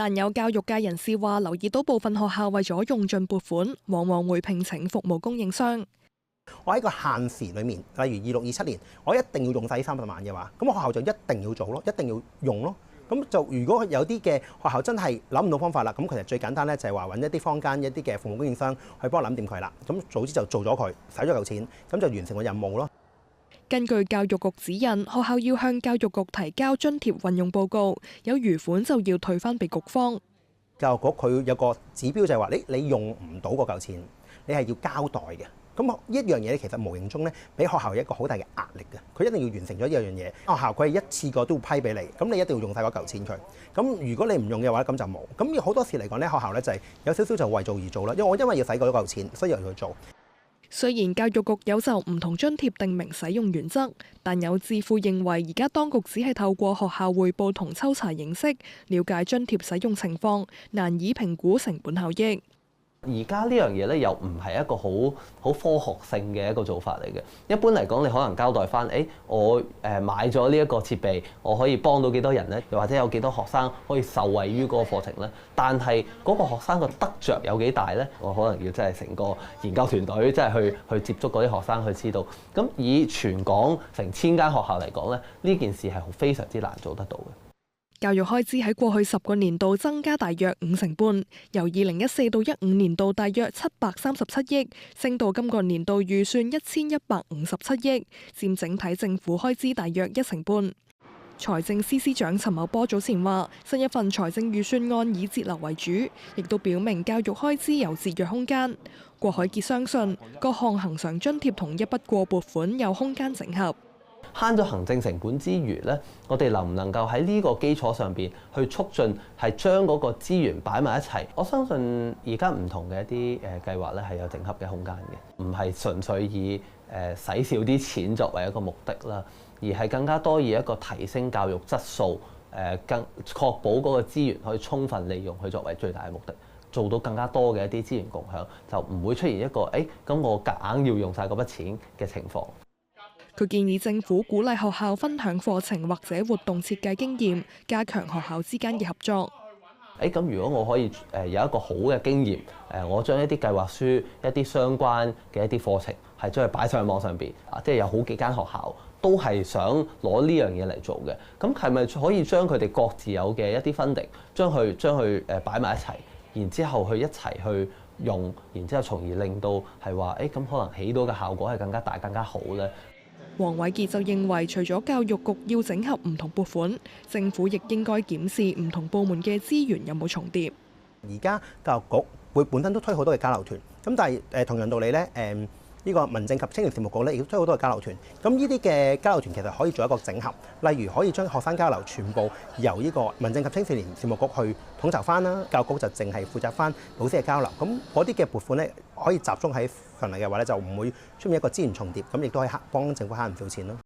但有教育界人士話，留意到部分學校為咗用盡撥款，往往會聘請服務供應商。我喺個限時裡面，例如26、27年，我一定要用晒呢30萬嘅話，咁學校就一定要做咯，一定要用咯。咁就如果有啲嘅學校真係諗唔到方法啦，咁其實最簡單咧就係話揾一啲坊間一啲嘅服務供應商去幫我諗掂佢啦。咁早知就做咗佢，使咗嚿錢，咁就完成個任務咯。根據教育局指引，學校要向教育局提交津貼運用報告，有餘款就要退翻俾局方。教育局佢有個指標就係話，你用唔到嗰嚿錢，你係要交代嘅。咁呢一樣嘢其實無形中咧，俾學校一個好大嘅壓力嘅。佢一定要完成咗呢樣嘢，學校佢係一次過都會批俾你，咁你一定要用晒嗰嚿錢佢。咁如果你唔用嘅話，咁就冇。咁好多時嚟講咧，學校咧就係有少少就為做而做啦。因為要使嗰嚿錢，所以又要去做。雖然教育局有就唔同津貼定明使用原則，但有智庫認為而家當局只係透過學校匯報同抽查形式，了解津貼使用情況，難以評估成本效益。而家呢樣嘢咧，又唔係一個好科學性嘅一個做法嚟嘅。一般嚟講，你可能交代翻，我買咗呢一個設備，我可以幫到幾多人咧？又或者有幾多學生可以受惠於嗰個課程咧？但係嗰個學生個得着有幾大咧？我可能要真係成個研究團隊，真係去接觸嗰啲學生去知道。咁以全港成1000間學校嚟講咧，呢件事係非常之難做得到嘅。教育開支喺過去10個年度增加大約5成半，由2014到15年度大約737億，升到今個年度預算1157億，佔整體政府開支大約1成半。財政司司長陳茂波早前話，新一份財政預算案以節流為主，亦都表明教育開支有節約空間。郭海傑相信，各項恆常津貼同一筆過撥款有空間整合。慳咗行政成本之餘咧，我哋能唔能夠喺呢個基礎上邊去促進係將嗰個資源擺埋一齊？我相信而家唔同嘅一啲計劃咧係有整合嘅空間嘅，唔係純粹以使少啲錢作為一個目的啦，而係更加多以一個提升教育質素，更確保嗰個資源可以充分利用，去作為最大嘅目的，做到更加多嘅一啲資源共享，就唔會出現一個咁我夾硬要用晒嗰筆錢嘅情況。佢建議政府鼓勵學校分享課程或者活動設計經驗，加強學校之間嘅合作。咁如果我可以有一個好嘅經驗，我將一啲計劃書、一啲相關嘅一啲課程係將佢擺上去網上邊，即係有好幾間學校都係想攞呢樣嘢嚟做嘅，咁係咪可以將佢哋各自有嘅一啲funding，將佢擺埋一齊，然之後去一齊去用，然之後從而令到係話咁可能起到嘅效果係更加大、更加好咧。黃偉傑就認為，除咗教育局要整合唔同撥款，政府亦應該檢視唔同部門嘅資源有冇重疊。而家教育局會本身都推好多嘅交流團，咁但係同樣道理咧，呢個民政及青年事務局咧亦都推好多嘅交流團。咁呢啲嘅交流團其實可以做一個整合，例如可以將學生交流全部由呢個民政及青年事務局去統籌翻啦，教育局就淨係負責翻老師嘅交流。咁嗰啲嘅撥款咧可以集中喺份嚟嘅話咧，就唔會出現一個資源重疊，咁亦都可以幫政府慳唔少錢咯。